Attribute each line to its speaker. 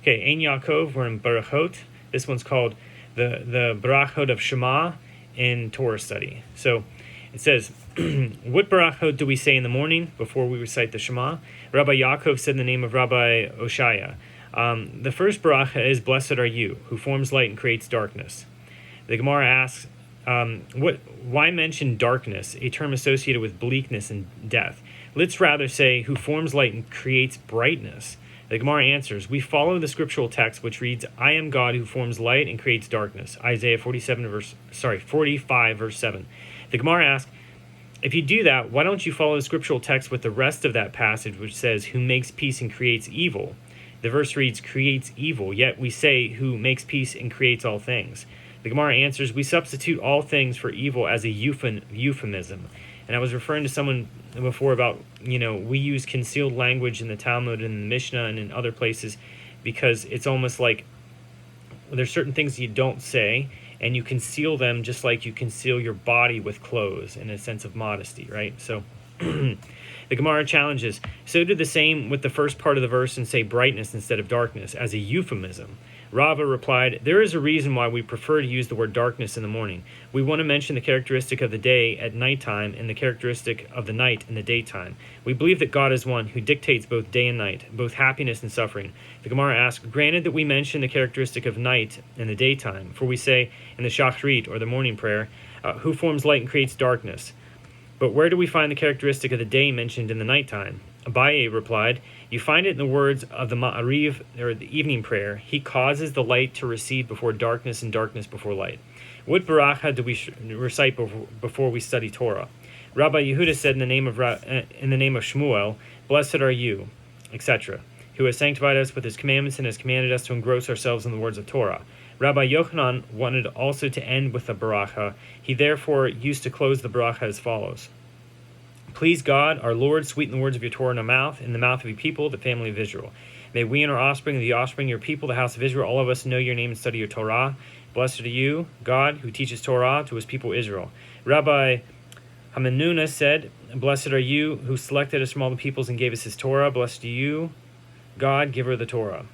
Speaker 1: Okay, Ein Yaakov, we're in Berachot. This one's called the Berachot of Shema in Torah study. So it says, what Berachot do we say in the morning before we recite the Shema? Rabbi Yaakov said in the name of Rabbi Oshaya. The first Beracha is, blessed are you, who forms light and creates darkness. The Gemara asks, why mention darkness, a term associated with bleakness and death? Let's rather say, who forms light and creates brightness. The Gemara answers, we follow the scriptural text which reads, I am God who forms light and creates darkness. Isaiah 45, verse 7. The Gemara asks, if you do that, why don't you follow the scriptural text with the rest of that passage which says, who makes peace and creates evil? The verse reads, creates evil, yet we say, who makes peace and creates all things. The Gemara answers, we substitute all things for evil as a euphemism. And I was referring to someone before about, we use concealed language in the Talmud and the Mishnah and in other places because it's almost like there's certain things you don't say and you conceal them just like you conceal your body with clothes in a sense of modesty, right? So the Gemara challenges, so do the same with the first part of the verse and say brightness instead of darkness as a euphemism. Rava replied, there is a reason why we prefer to use the word darkness in the morning. We want to mention the characteristic of the day at nighttime and the characteristic of the night in the daytime. We believe that God is one who dictates both day and night, both happiness and suffering. The Gemara asks, granted that we mention the characteristic of night in the daytime, for we say in the Shachrit, or the morning prayer, who forms light and creates darkness. But where do we find the characteristic of the day mentioned in the nighttime? Abaye replied, you find it in the words of the Ma'ariv, or the evening prayer. He causes the light to recede before darkness and darkness before light. What beracha do we recite before we study Torah? Rabbi Yehuda said in the name of Shmuel, blessed are you, etc., who has sanctified us with his commandments and has commanded us to engross ourselves in the words of Torah. Rabbi Yochanan wanted also to end with the beracha. He therefore used to close the beracha as follows. Please God, our Lord, sweeten the words of your Torah in our mouth, in the mouth of your people, the family of Israel. May we and our offspring, the offspring of your people, the house of Israel, all of us know your name and study your Torah. Blessed are you, God, who teaches Torah to his people Israel. Rabbi Hamenuna said, blessed are you, who selected us from all the peoples and gave us his Torah. Blessed are you, God, giver of the Torah.